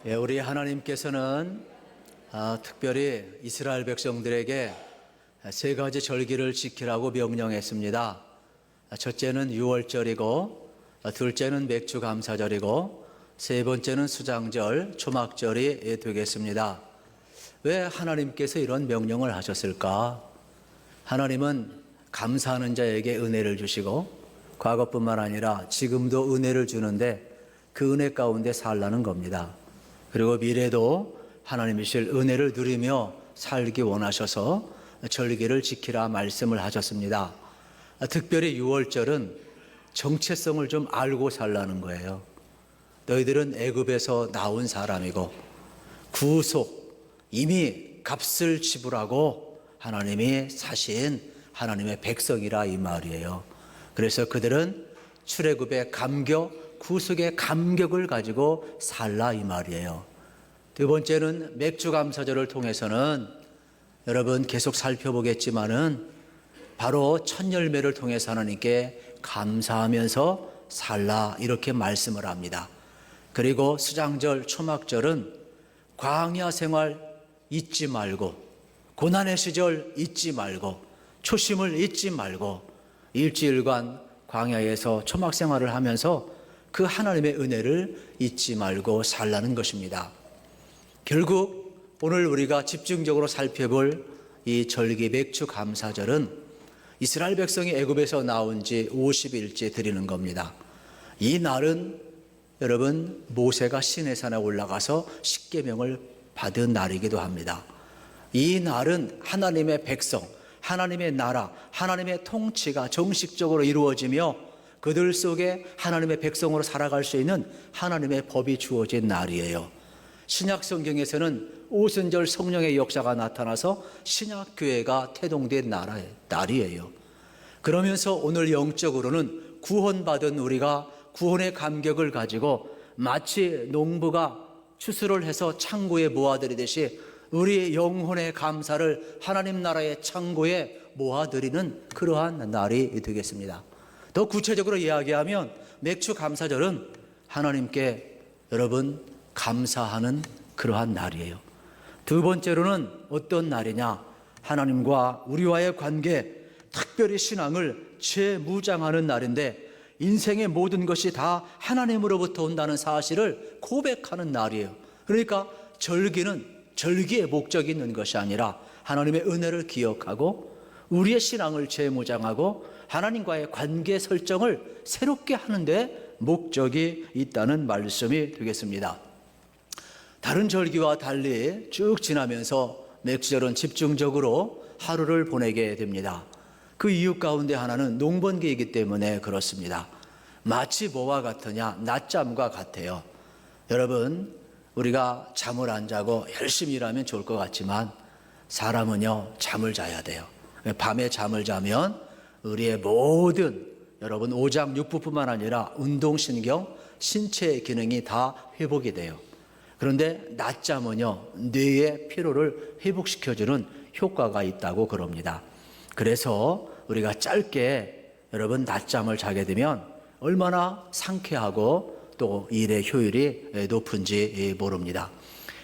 우리 하나님께서는 특별히 이스라엘 백성들에게 세 가지 절기를 지키라고 명령했습니다. 첫째는 유월절이고, 둘째는 맥주감사절이고, 세 번째는 수장절, 초막절이 되겠습니다. 왜 하나님께서 이런 명령을 하셨을까? 하나님은 감사하는 자에게 은혜를 주시고 과거뿐만 아니라 지금도 은혜를 주는데 그 은혜 가운데 살라는 겁니다. 그리고 미래도 하나님이실 은혜를 누리며 살기 원하셔서 절기를 지키라 말씀을 하셨습니다. 특별히 유월절은 정체성을 좀 알고 살라는 거예요. 너희들은 애굽에서 나온 사람이고 구속, 이미 값을 지불하고 하나님이 사신 하나님의 백성이라 이 말이에요. 그래서 그들은 출애굽의 감격, 구속의 감격을 가지고 살라 이 말이에요. 두 번째는 맥주감사절을 통해서는 여러분 계속 살펴보겠지만은 바로 첫 열매를 통해서 하나님께 감사하면서 살라 이렇게 말씀을 합니다. 그리고 수장절, 초막절은 광야 생활 잊지 말고, 고난의 시절 잊지 말고, 초심을 잊지 말고 일주일간 광야에서 초막 생활을 하면서 그 하나님의 은혜를 잊지 말고 살라는 것입니다. 결국 오늘 우리가 집중적으로 살펴볼 이 절기 맥주 감사절은 이스라엘 백성이 애굽에서 나온 지 50일째 드리는 겁니다. 이 날은 여러분 모세가 시내산에 올라가서 십계명을 받은 날이기도 합니다. 이 날은 하나님의 백성, 하나님의 나라, 하나님의 통치가 정식적으로 이루어지며 그들 속에 하나님의 백성으로 살아갈 수 있는 하나님의 법이 주어진 날이에요. 신약 성경에서는 오순절 성령의 역사가 나타나서 신약교회가 태동된 날이에요. 그러면서 오늘 영적으로는 구원받은 우리가 구원의 감격을 가지고 마치 농부가 추수를 해서 창고에 모아들이듯이 우리 영혼의 감사를 하나님 나라의 창고에 모아드리는 그러한 날이 되겠습니다. 더 구체적으로 이야기하면 맥주 감사절은 하나님께 여러분 감사하는 그러한 날이에요. 두 번째로는 어떤 날이냐? 하나님과 우리와의 관계, 특별히 신앙을 재무장하는 날인데 인생의 모든 것이 다 하나님으로부터 온다는 사실을 고백하는 날이에요. 그러니까 절기의 목적이 있는 것이 아니라 하나님의 은혜를 기억하고 우리의 신앙을 재무장하고 하나님과의 관계 설정을 새롭게 하는데 목적이 있다는 말씀이 되겠습니다. 다른 절기와 달리 쭉 지나면서 맥주절은 집중적으로 하루를 보내게 됩니다. 그 이유 가운데 하나는 농번기이기 때문에 그렇습니다. 마치 뭐와 같으냐? 낮잠과 같아요. 여러분, 우리가 잠을 안 자고 열심히 일하면 좋을 것 같지만 사람은요 잠을 자야 돼요. 밤에 잠을 자면 우리의 모든 여러분 오장육부뿐만 아니라 운동신경, 신체 기능이 다 회복이 돼요. 그런데 낮잠은요 뇌의 피로를 회복시켜주는 효과가 있다고 그럽니다. 그래서 우리가 짧게 여러분 낮잠을 자게 되면 얼마나 상쾌하고 또 일의 효율이 높은지 모릅니다.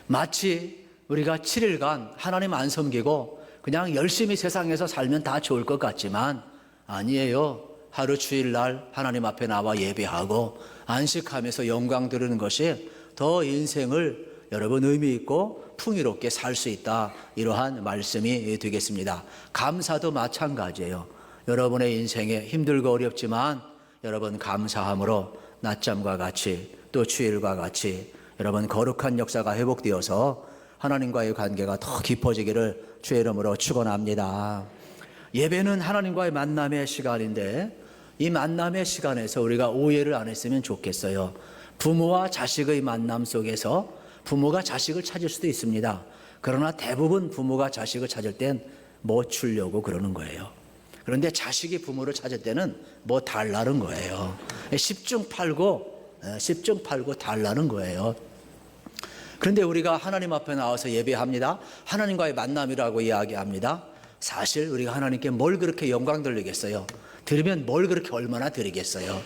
마치 우리가 7일간 하나님 안 섬기고 그냥 열심히 세상에서 살면 다 좋을 것 같지만 아니에요. 하루 주일날 하나님 앞에 나와 예배하고 안식하면서 영광 드리는 것이 더 인생을 여러분 의미 있고 풍요롭게 살 수 있다. 이러한 말씀이 되겠습니다. 감사도 마찬가지예요. 여러분의 인생에 힘들고 어렵지만 여러분 감사함으로 낮잠과 같이 또 주일과 같이 여러분 거룩한 역사가 회복되어서 하나님과의 관계가 더 깊어지기를 주의 이름으로 축원합니다. 예배는 하나님과의 만남의 시간인데 이 만남의 시간에서 우리가 오해를 안 했으면 좋겠어요. 부모와 자식의 만남 속에서 부모가 자식을 찾을 수도 있습니다. 그러나 대부분 부모가 자식을 찾을 땐 뭐 주려고 그러는 거예요. 그런데 자식이 부모를 찾을 때는 뭐 달라는 거예요. 10중 8구 달라는 거예요. 그런데 우리가 하나님 앞에 나와서 예배합니다. 하나님과의 만남이라고 이야기합니다. 사실 우리가 하나님께 뭘 그렇게 영광 돌리겠어요? 드리면 뭘 그렇게 얼마나 드리겠어요?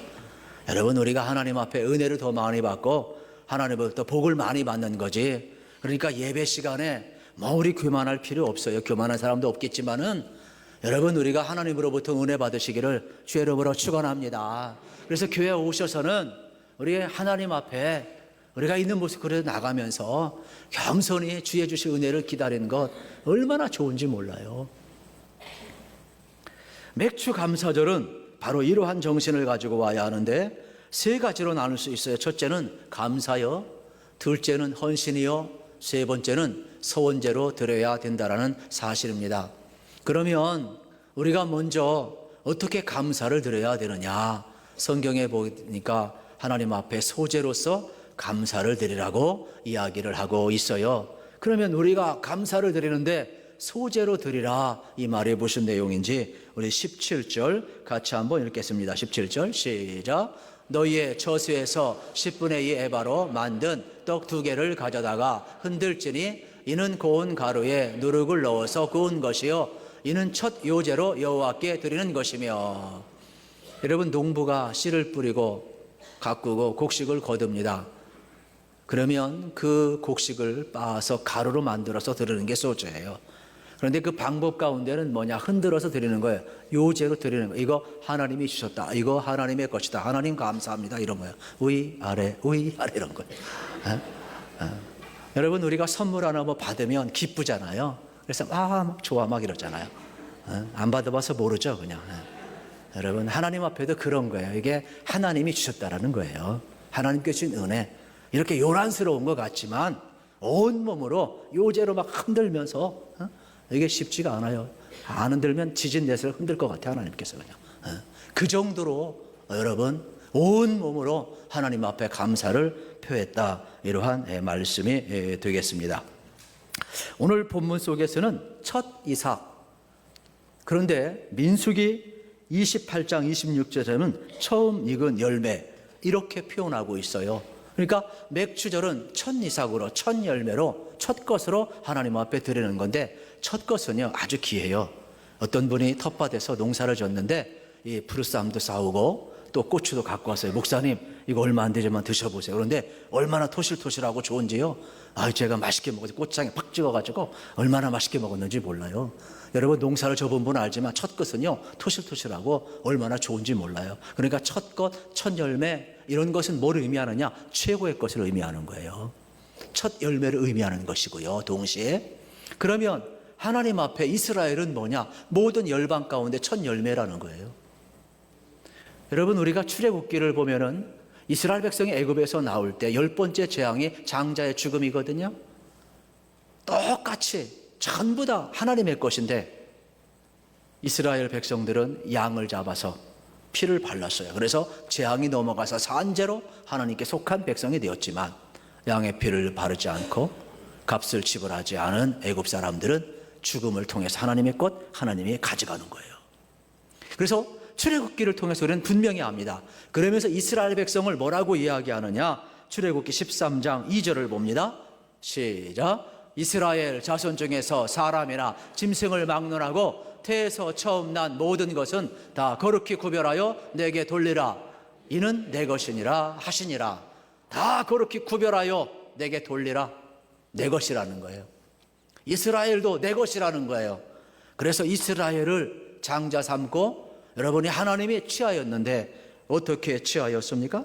여러분 우리가 하나님 앞에 은혜를 더 많이 받고 하나님으로부터 복을 많이 받는 거지. 그러니까 예배 시간에 뭐 우리 교만할 필요 없어요. 교만한 사람도 없겠지만은 여러분, 우리가 하나님으로부터 은혜 받으시기를 주의 이름으로 축원합니다. 그래서 교회에 오셔서는 우리 하나님 앞에 우리가 있는 모습 그대로 나가면서 겸손히 주의 주실 은혜를 기다리는 것 얼마나 좋은지 몰라요. 맥주 감사절은 바로 이러한 정신을 가지고 와야 하는데 세 가지로 나눌 수 있어요. 첫째는 감사요, 둘째는 헌신이요, 세 번째는 서원제로 드려야 된다라는 사실입니다. 그러면 우리가 먼저 어떻게 감사를 드려야 되느냐? 성경에 보니까 하나님 앞에 소제로서 감사를 드리라고 이야기를 하고 있어요. 그러면 우리가 감사를 드리는데 소제로 드리라, 이 말이 무슨 내용인지 우리 17절 같이 한번 읽겠습니다. 17절 시작. 너희의 처소에서 10분의 2 에바로 만든 떡 2개를 가져다가 흔들지니 이는 고운 가루에 누룩을 넣어서 구운 것이요 이는 첫 요제로 여호와께 드리는 것이며. 여러분, 농부가 씨를 뿌리고 가꾸고 곡식을 거둡니다. 그러면 그 곡식을 빻아서 가루로 만들어서 드리는 게 소제예요. 그런데 그 방법 가운데는 뭐냐? 흔들어서 드리는 거예요. 요제로 드리는 거예요. 이거 하나님이 주셨다, 이거 하나님의 것이다, 하나님 감사합니다, 이런 거예요. 위아래 위아래 이런 거예요. 여러분, 우리가 선물 하나 뭐 받으면 기쁘잖아요. 그래서 막 좋아 막 이러잖아요. 안 받아봐서 모르죠 그냥. 여러분, 하나님 앞에도 그런 거예요. 이게 하나님이 주셨다라는 거예요. 하나님께 주신 은혜. 이렇게 요란스러운 것 같지만 온몸으로 요제로 막 흔들면서 이게 쉽지가 않아요. 안 흔들면 지진 내서 흔들 것 같아요, 하나님께서 그냥. 그 정도로 여러분 온몸으로 하나님 앞에 감사를 표했다, 이러한 말씀이 되겠습니다. 오늘 본문 속에서는 첫 이삭, 그런데 민수기 28장 26절에는 처음 익은 열매, 이렇게 표현하고 있어요. 그러니까 맥주절은 첫 이삭으로, 첫 열매로, 첫 것으로 하나님 앞에 드리는 건데, 첫 것은요 아주 귀해요. 어떤 분이 텃밭에서 농사를 졌는데 이 부르쌈도 싸우고 또 고추도 갖고 왔어요. 목사님, 이거 얼마 안 되지만 드셔보세요. 그런데 얼마나 토실토실하고 좋은지요, 제가 맛있게 먹어서 고추장에 팍 찍어가지고 얼마나 맛있게 먹었는지 몰라요. 여러분, 농사를 접은 분은 알지만 첫 것은요 토실토실하고 얼마나 좋은지 몰라요. 그러니까 첫 것, 첫 열매, 이런 것은 뭘 의미하느냐? 최고의 것을 의미하는 거예요. 첫 열매를 의미하는 것이고요, 동시에. 그러면 하나님 앞에 이스라엘은 뭐냐? 모든 열방 가운데 첫 열매라는 거예요. 여러분, 우리가 출애굽기를 보면은 이스라엘 백성이 애굽에서 나올 때 10번째 재앙이 장자의 죽음이거든요. 똑같이 전부 다 하나님의 것인데 이스라엘 백성들은 양을 잡아서 피를 발랐어요. 그래서 재앙이 넘어가서 산재로 하나님께 속한 백성이 되었지만 양의 피를 바르지 않고 값을 지불하지 않은 애굽 사람들은 죽음을 통해서 하나님의 것, 하나님이 가져가는 거예요. 그래서 출애굽기를 통해서 우리는 분명히 압니다. 그러면서 이스라엘 백성을 뭐라고 이야기하느냐? 출애굽기 13장 2절을 봅니다. 시작. 이스라엘 자손 중에서 사람이나 짐승을 막론하고 태에서 처음 난 모든 것은 다 거룩히 구별하여 내게 돌리라. 이는 내 것이니라 하시니라. 다 거룩히 구별하여 내게 돌리라. 내 것이라는 거예요. 이스라엘도 내 것이라는 거예요. 그래서 이스라엘을 장자 삼고 여러분이 하나님이 취하였는데 어떻게 취하였습니까?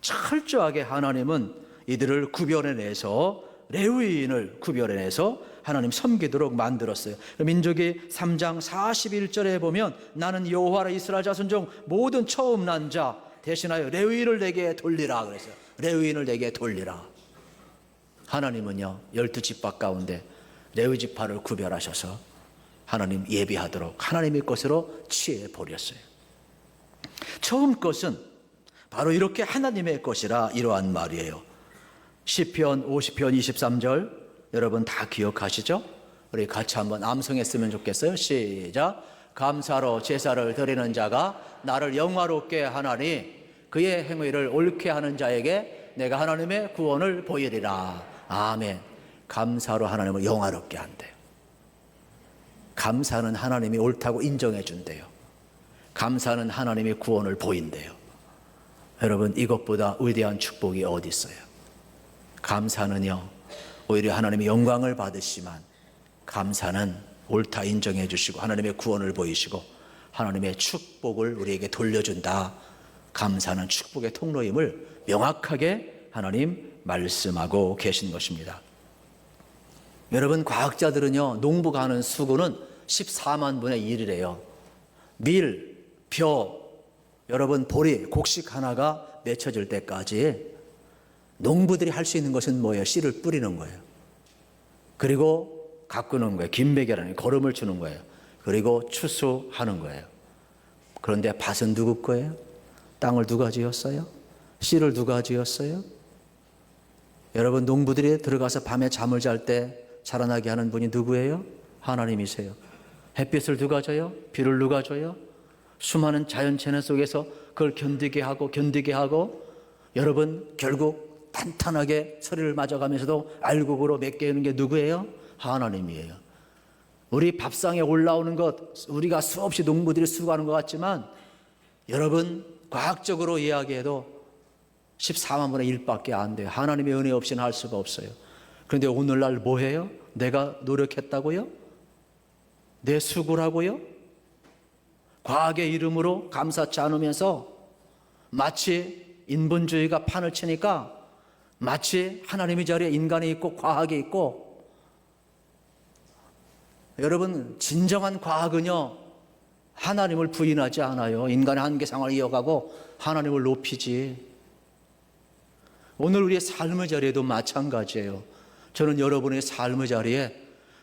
철저하게 하나님은 이들을 구별해내서 레위인을 구별해내서 하나님 섬기도록 만들었어요. 민수기 3장 41절에 보면 나는 여호와라 이스라엘 자손 중 모든 처음 난 자 대신하여 레위인을 내게 돌리라 그랬어요. 레위인을 내게 돌리라. 하나님은요 12지파 가운데 레위 지파를 구별하셔서 하나님 예비하도록 하나님의 것으로 취해버렸어요. 처음 것은 바로 이렇게 하나님의 것이라 이러한 말이에요. 시편 50편 23절 여러분 다 기억하시죠? 우리 같이 한번 암송했으면 좋겠어요. 시작. 감사로 제사를 드리는 자가 나를 영화롭게 하나니 그의 행위를 옳게 하는 자에게 내가 하나님의 구원을 보이리라. 아멘. 감사로 하나님을 영화롭게 한대요. 감사는 하나님이 옳다고 인정해 준대요. 감사는 하나님의 구원을 보인대요. 여러분, 이것보다 위대한 축복이 어디 있어요? 감사는요, 오히려 하나님의 영광을 받으시지만 감사는 옳다 인정해 주시고 하나님의 구원을 보이시고 하나님의 축복을 우리에게 돌려준다. 감사는 축복의 통로임을 명확하게 하나님 말씀하고 계신 것입니다. 여러분, 과학자들은요, 농부가 하는 수고는 14만 분의 1이래요. 밀, 벼, 여러분 보리, 곡식 하나가 맺혀질 때까지 농부들이 할 수 있는 것은 뭐예요? 씨를 뿌리는 거예요. 그리고 가꾸는 거예요. 김매개라는 거름을 주는 거예요. 그리고 추수하는 거예요. 그런데 밭은 누구 거예요? 땅을 누가 지었어요? 씨를 누가 지었어요? 여러분, 농부들이 들어가서 밤에 잠을 잘 때 자라나게 하는 분이 누구예요? 하나님이세요. 햇빛을 누가 줘요? 비를 누가 줘요? 수많은 자연체내 속에서 그걸 견디게 하고 여러분, 결국 탄탄하게 서리를 맞아가면서도 알곡으로 맺게 하는 게 누구예요? 하나님이에요. 우리 밥상에 올라오는 것, 우리가 수없이 농부들이 수고하는 것 같지만 여러분, 과학적으로 이야기해도 14만 분의 1밖에 안 돼요. 하나님의 은혜 없이는 할 수가 없어요. 그런데 오늘날 뭐 해요? 내가 노력했다고요? 내 수고라고요? 과학의 이름으로 감사치 않으면서 마치 인본주의가 판을 치니까 마치 하나님의 자리에 인간이 있고 과학이 있고, 여러분, 진정한 과학은요, 하나님을 부인하지 않아요. 인간의 한계상을 이어가고 하나님을 높이지. 오늘 우리의 삶의 자리에도 마찬가지예요. 저는 여러분의 삶의 자리에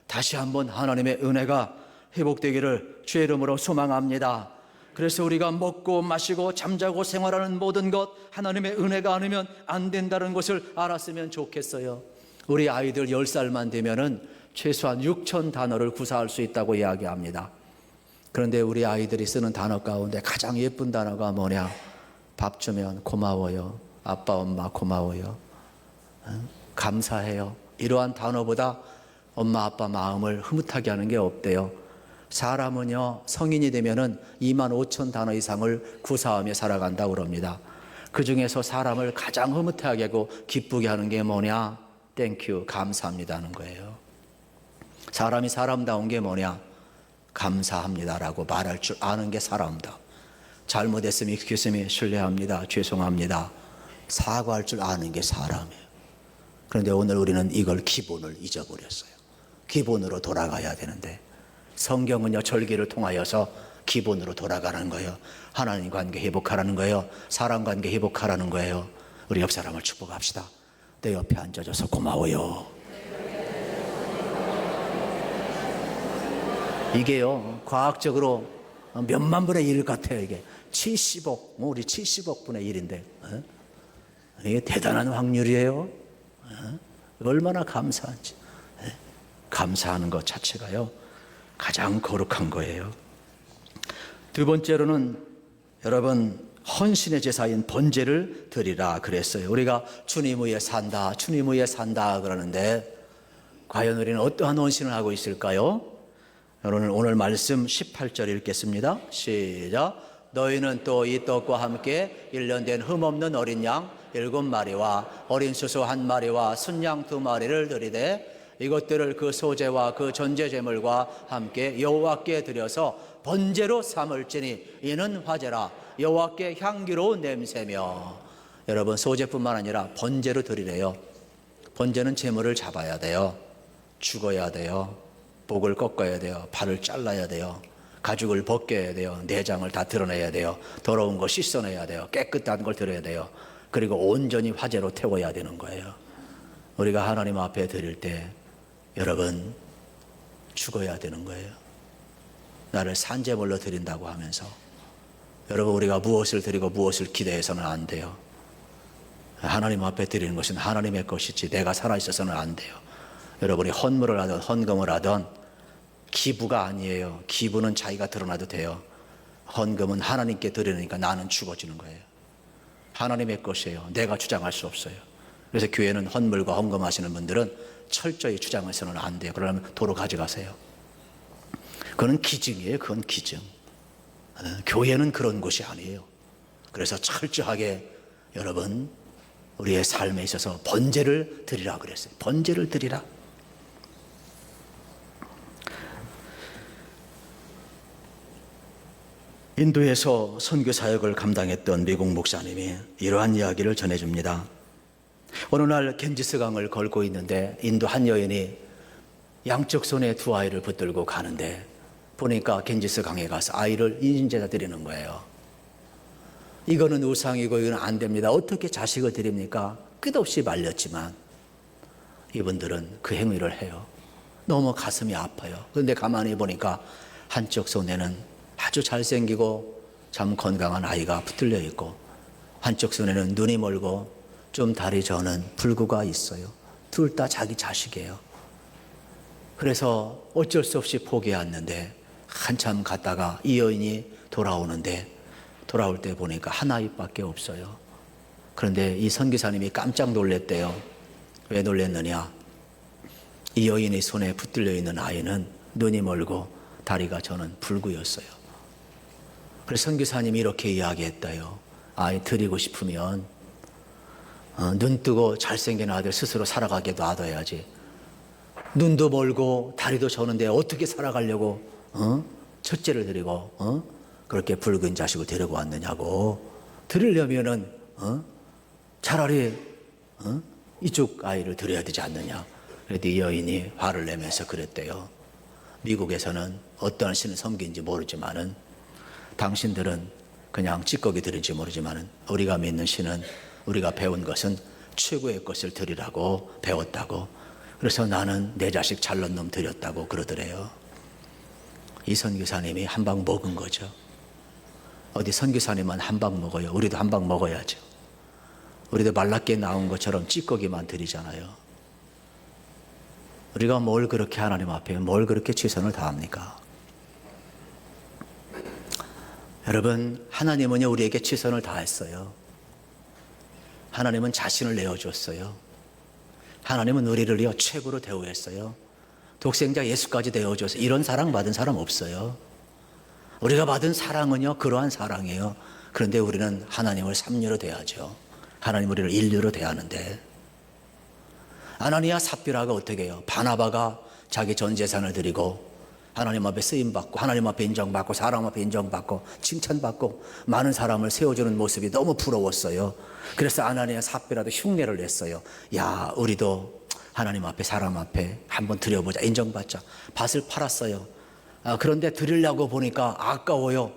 다시 한번 하나님의 은혜가 회복되기를 주의 이름으로 소망합니다. 그래서 우리가 먹고 마시고 잠자고 생활하는 모든 것, 하나님의 은혜가 아니면 안 된다는 것을 알았으면 좋겠어요. 우리 아이들 10살만 되면은 최소한 6천 단어를 구사할 수 있다고 이야기합니다. 그런데 우리 아이들이 쓰는 단어 가운데 가장 예쁜 단어가 뭐냐? 밥 주면 고마워요. 아빠 엄마 고마워요. 감사해요. 이러한 단어보다 엄마 아빠 마음을 흐뭇하게 하는 게 없대요. 사람은요, 성인이 되면은 2만 5천 단어 이상을 구사하며 살아간다고 그럽니다. 그 중에서 사람을 가장 흐뭇하게 하고 기쁘게 하는 게 뭐냐? 땡큐, 감사합니다 하는 거예요. 사람이 사람다운 게 뭐냐? 감사합니다라고 말할 줄 아는 게 사람다. 잘못했으면 익혔으면 실례합니다, 죄송합니다, 사과할 줄 아는 게 사람이에요. 그런데 오늘 우리는 이걸 기본을 잊어버렸어요. 기본으로 돌아가야 되는데, 성경은요, 절기를 통하여서 기본으로 돌아가는 거예요. 하나님 관계 회복하라는 거예요. 사람 관계 회복하라는 거예요. 우리 옆 사람을 축복합시다. 내 옆에 앉아줘서 고마워요. 이게요, 과학적으로 몇만 분의 1 같아요. 이게 70억, 우리 70억 분의 1인데 이게 대단한 확률이에요. 얼마나 감사한지. 감사하는 것 자체가요, 가장 거룩한 거예요. 두 번째로는 여러분, 헌신의 제사인 번제를 드리라 그랬어요. 우리가 주님 위에 산다, 주님 위에 산다 그러는데 과연 우리는 어떠한 헌신을 하고 있을까요? 여러분, 오늘 말씀 18절 읽겠습니다. 시작. 너희는 또 이 떡과 함께 1년 된 흠없는 어린 양 7마리와 어린 수소 1마리와 순양 2마리를 드리되 이것들을 그 소제와 그 전제 제물과 함께 여호와께 드려서 번제로 삼을지니 이는 화제라 여호와께 향기로운 냄새며. 여러분, 소제뿐만 아니라 번제로 드리래요. 번제는 제물을 잡아야 돼요. 죽어야 돼요. 목을 꺾어야 돼요. 발을 잘라야 돼요. 가죽을 벗겨야 돼요. 내장을 다 드러내야 돼요. 더러운 거 씻어내야 돼요. 깨끗한 걸 드려야 돼요. 그리고 온전히 화제로 태워야 되는 거예요. 우리가 하나님 앞에 드릴 때 여러분, 죽어야 되는 거예요. 나를 산제물로 드린다고 하면서 여러분, 우리가 무엇을 드리고 무엇을 기대해서는 안 돼요. 하나님 앞에 드리는 것은 하나님의 것이지 내가 살아있어서는 안 돼요. 여러분이 헌물을 하든 헌금을 하든 기부가 아니에요. 기부는 자기가 드러나도 돼요. 헌금은 하나님께 드리니까 나는 죽어지는 거예요. 하나님의 것이에요. 내가 주장할 수 없어요. 그래서 교회는 헌물과 헌금하시는 분들은 철저히 주장해서는 안 돼요. 그러면 도로 가져가세요. 그건 기증이에요. 그건 기증. 교회는 그런 곳이 아니에요. 그래서 철저하게 여러분, 우리의 삶에 있어서 번제를 드리라 그랬어요. 번제를 드리라. 인도에서 선교 사역을 감당했던 미국 목사님이 이러한 이야기를 전해줍니다. 어느 날 겐지스 강을 걸고 있는데 인도 한 여인이 양쪽 손에 두 아이를 붙들고 가는데 보니까 겐지스 강에 가서 아이를 인신제사 드리는 거예요. 이거는 우상이고 이건 안 됩니다. 어떻게 자식을 드립니까? 끝없이 말렸지만 이분들은 그 행위를 해요. 너무 가슴이 아파요. 그런데 가만히 보니까 한쪽 손에는 아주 잘생기고 참 건강한 아이가 붙들려 있고 한쪽 손에는 눈이 멀고 좀 다리 저는 불구가 있어요. 둘 다 자기 자식이에요. 그래서 어쩔 수 없이 포기했는데 한참 갔다가 이 여인이 돌아오는데 돌아올 때 보니까 한 아이밖에 없어요. 그런데 이 선교사님이 깜짝 놀랐대요. 왜 놀랐느냐? 이 여인의 손에 붙들려 있는 아이는 눈이 멀고 다리가 저는 불구였어요. 그래서 선교사님이 이렇게 이야기했대요. 아이 드리고 싶으면 눈 뜨고 잘생긴 아들 스스로 살아가게 놔둬야지. 눈도 멀고 다리도 저는데 어떻게 살아가려고 첫째를 드리고 그렇게 붉은 자식을 데리고 왔느냐고. 드리려면은 차라리 이쪽 아이를 드려야 되지 않느냐. 그래도 이 여인이 화를 내면서 그랬대요. 미국에서는 어떤 신을 섬기는지 모르지만은 당신들은 그냥 찌꺼기 드릴지 모르지만은 우리가 믿는 신은 우리가 배운 것은 최고의 것을 드리라고 배웠다고. 그래서 나는 내 자식 잘난 놈 드렸다고 그러더래요. 이 선교사님이 한 방 먹은 거죠. 어디 선교사님만 한 방 먹어요. 우리도 한 방 먹어야죠. 우리도 말랐게 나온 것처럼 찌꺼기만 드리잖아요. 우리가 뭘 그렇게 하나님 앞에 뭘 그렇게 최선을 다합니까? 여러분, 하나님은요 우리에게 최선을 다했어요. 하나님은 자신을 내어줬어요. 하나님은 우리를요 최고로 대우했어요. 독생자 예수까지 내어줘서 이런 사랑 받은 사람 없어요. 우리가 받은 사랑은요 그러한 사랑이에요. 그런데 우리는 하나님을 삼류로 대하죠. 하나님 우리를 인류로 대하는데 아나니아 삽비라가 어떻게 해요? 바나바가 자기 전 재산을 드리고 하나님 앞에 쓰임받고 하나님 앞에 인정받고 사람 앞에 인정받고 칭찬받고 많은 사람을 세워주는 모습이 너무 부러웠어요. 그래서 아나니아 삽비라도 흉내를 냈어요. 야, 우리도 하나님 앞에 사람 앞에 한번 드려보자. 인정받자. 밭을 팔았어요. 그런데 드리려고 보니까 아까워요.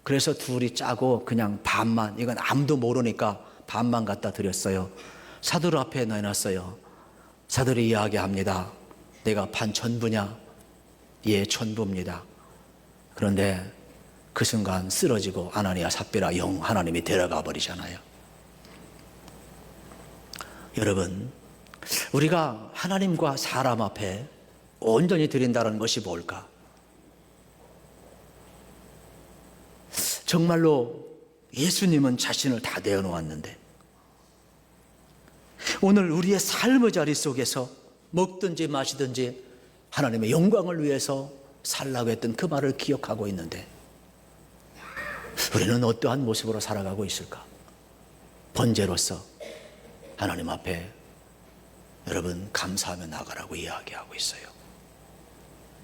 그래서 둘이 짜고 그냥 반만, 이건 아무도 모르니까 반만 갖다 드렸어요. 사들 앞에 내놨어요. 사들이 이야기합니다. 내가 판 전부냐? 예, 전부입니다. 그런데 그 순간 쓰러지고 아나니아 삽비라 영 하나님이 데려가 버리잖아요. 여러분, 우리가 하나님과 사람 앞에 온전히 드린다는 것이 뭘까? 정말로 예수님은 자신을 다 내어놓았는데 오늘 우리의 삶의 자리 속에서 먹든지 마시든지 하나님의 영광을 위해서 살라고 했던 그 말을 기억하고 있는데 우리는 어떠한 모습으로 살아가고 있을까? 번제로서 하나님 앞에 여러분 감사하며 나가라고 이야기하고 있어요.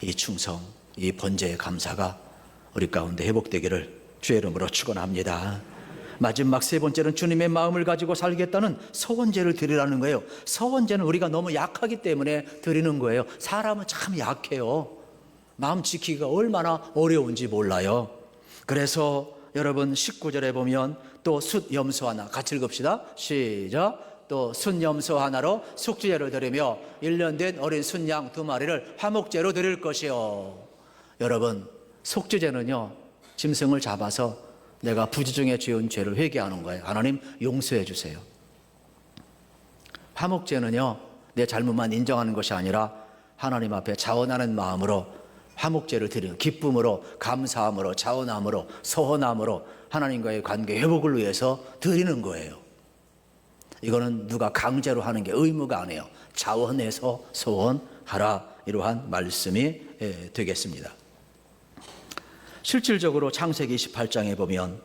이 충성, 이 번제의 감사가 우리 가운데 회복되기를 주의 이름으로 축원합니다. 마지막 세 번째는 주님의 마음을 가지고 살겠다는 서원제를 드리라는 거예요. 서원제는 우리가 너무 약하기 때문에 드리는 거예요. 사람은 참 약해요. 마음 지키기가 얼마나 어려운지 몰라요. 그래서 여러분 19절에 보면 또 숫 염소 하나 같이 읽읍시다. 시작. 또 숫 염소 하나로 속죄제를 드리며 1년 된 어린 순양 2마리를 화목제로 드릴 것이요. 여러분, 속죄제는요 짐승을 잡아서 내가 부지중에 지은 죄를 회개하는 거예요. 하나님 용서해 주세요. 화목제는요 내 잘못만 인정하는 것이 아니라 하나님 앞에 자원하는 마음으로 화목제를 드리는, 기쁨으로, 감사함으로, 자원함으로, 서원함으로 하나님과의 관계 회복을 위해서 드리는 거예요. 이거는 누가 강제로 하는 게 의무가 아니에요. 자원해서 서원하라, 이러한 말씀이 되겠습니다. 실질적으로 창세기 28장에 보면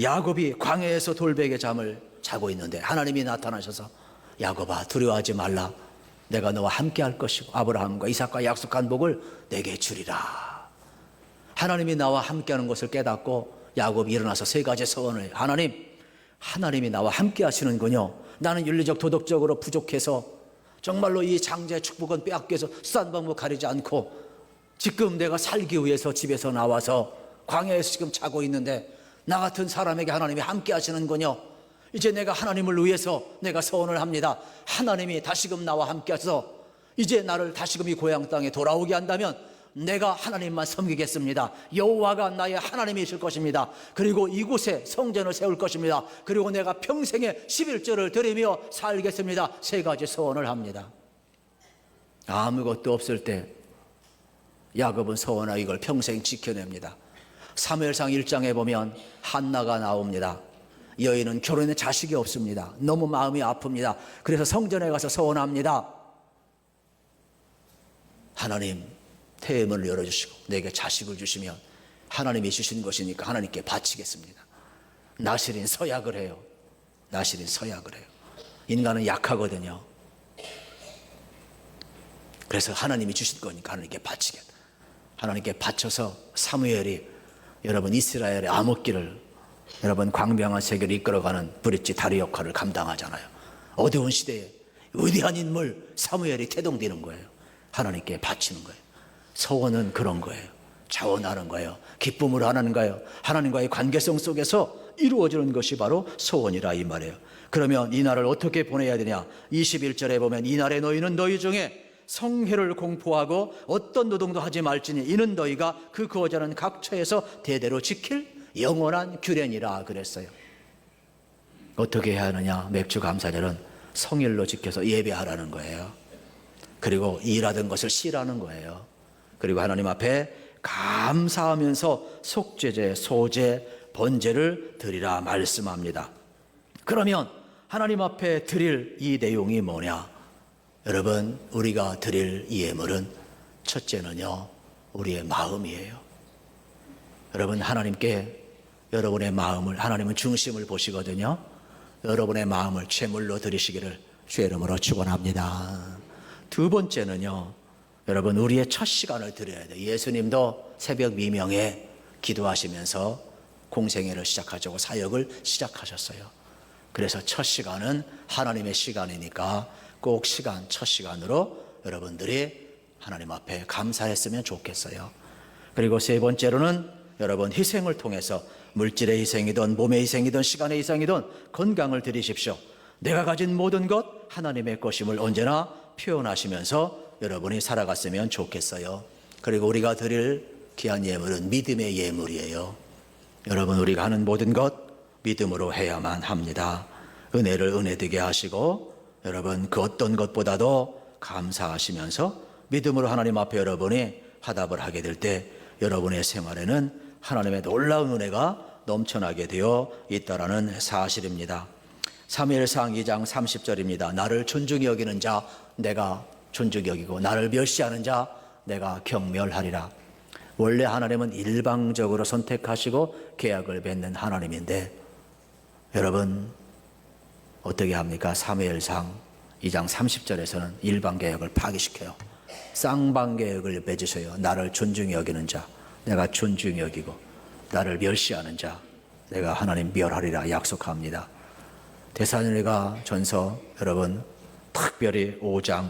야곱이 광야에서 돌베개 잠을 자고 있는데 하나님이 나타나셔서 야곱아 두려워하지 말라. 내가 너와 함께 할 것이고 아브라함과 이삭과 약속한 복을 내게 주리라. 하나님이 나와 함께하는 것을 깨닫고 야곱이 일어나서 세 가지 서원을 해요. 하나님이 나와 함께 하시는군요. 나는 윤리적 도덕적으로 부족해서 정말로 이 장자의 축복은 빼앗겨서 싼 방법 가리지 않고 지금 내가 살기 위해서 집에서 나와서 광야에서 지금 자고 있는데 나 같은 사람에게 하나님이 함께 하시는군요. 이제 내가 하나님을 위해서 내가 서원을 합니다. 하나님이 다시금 나와 함께 하셔서 이제 나를 다시금 이 고향 땅에 돌아오게 한다면 내가 하나님만 섬기겠습니다. 여호와가 나의 하나님이실 것입니다. 그리고 이곳에 성전을 세울 것입니다. 그리고 내가 평생에 11조를 드리며 살겠습니다. 세 가지 서원을 합니다. 아무것도 없을 때 야곱은 서원하고 이걸 평생 지켜냅니다. 사무엘상 1장에 보면 한나가 나옵니다. 여인은 결혼에 자식이 없습니다. 너무 마음이 아픕니다. 그래서 성전에 가서 서원합니다. 하나님 태음을 열어주시고 내게 자식을 주시면 하나님이 주신 것이니까 하나님께 바치겠습니다. 나실인 서약을 해요. 나실인 서약을 해요. 인간은 약하거든요. 그래서 하나님이 주신 거니까 하나님께 바치겠다. 하나님께 바쳐서 사무엘이 여러분 이스라엘의 암흑기를 여러분 광명한 세계를 이끌어가는 브릿지 다리 역할을 감당하잖아요. 어두운 시대에 위대한 인물 사무엘이 태동되는 거예요. 하나님께 바치는 거예요. 서원은 그런 거예요. 자원하는 거예요. 기쁨으로 하는 거예요. 하나님과의 관계성 속에서 이루어지는 것이 바로 서원이라 이 말이에요. 그러면 이 날을 어떻게 보내야 되냐? 21절에 보면 이 날에 너희는 너희 중에 성회를 공포하고 어떤 노동도 하지 말지니 이는 너희가 그 거저는 각 처에서 대대로 지킬 영원한 규례니라 그랬어요. 어떻게 해야 하느냐? 맥주 감사절은 성일로 지켜서 예배하라는 거예요. 그리고 일하던 것을 쉬라는 거예요. 그리고 하나님 앞에 감사하면서 속죄제, 소제, 번제를 드리라 말씀합니다. 그러면 하나님 앞에 드릴 이 내용이 뭐냐? 여러분 우리가 드릴 이 예물은 첫째는요 우리의 마음이에요. 여러분 하나님께 여러분의 마음을 하나님은 중심을 보시거든요. 여러분의 마음을 제물로 드리시기를 주의 이름으로 축원합니다. 두 번째는요 여러분 우리의 첫 시간을 드려야 돼요. 예수님도 새벽 미명에 기도하시면서 공생애를 시작하시고 사역을 시작하셨어요. 그래서 첫 시간은 하나님의 시간이니까 꼭 첫 시간으로 여러분들이 하나님 앞에 감사했으면 좋겠어요. 그리고 세 번째로는 여러분 희생을 통해서 물질의 희생이든 몸의 희생이든 시간의 희생이든 건강을 드리십시오. 내가 가진 모든 것 하나님의 것임을 언제나 표현하시면서 여러분이 살아갔으면 좋겠어요. 그리고 우리가 드릴 귀한 예물은 믿음의 예물이에요. 여러분 우리가 하는 모든 것 믿음으로 해야만 합니다. 은혜를 은혜되게 하시고 여러분 그 어떤 것보다도 감사하시면서 믿음으로 하나님 앞에 여러분이 화답을 하게 될 때 여러분의 생활에는 하나님의 놀라운 은혜가 넘쳐나게 되어 있다라는 사실입니다. 사무엘상 2장 30절입니다. 나를 존중히 여기는 자 내가 존중히 여기고 나를 멸시하는 자 내가 경멸하리라. 원래 하나님은 일방적으로 선택하시고 계약을 맺는 하나님인데 여러분 어떻게 합니까? 사무엘상 2장 30절에서는 일방계약을 파기시켜요. 쌍방계약을 맺으셔요. 나를 존중히 여기는 자 내가 존중히 여기고 나를 멸시하는 자 내가 하나님 멸하리라 약속합니다. 데살로니가 전서 여러분 특별히 5장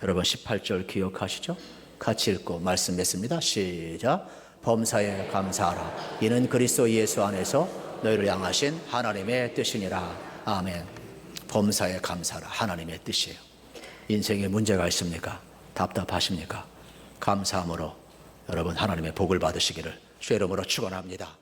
여러분 18절 기억하시죠? 같이 읽고 말씀 맺습니다. 시작. 범사에 감사하라. 이는 그리스도 예수 안에서 너희를 향하신 하나님의 뜻이니라. 아멘. 범사에 감사하라. 하나님의 뜻이에요. 인생에 문제가 있습니까? 답답하십니까? 감사함으로 여러분 하나님의 복을 받으시기를 주의 이름으로 축원합니다.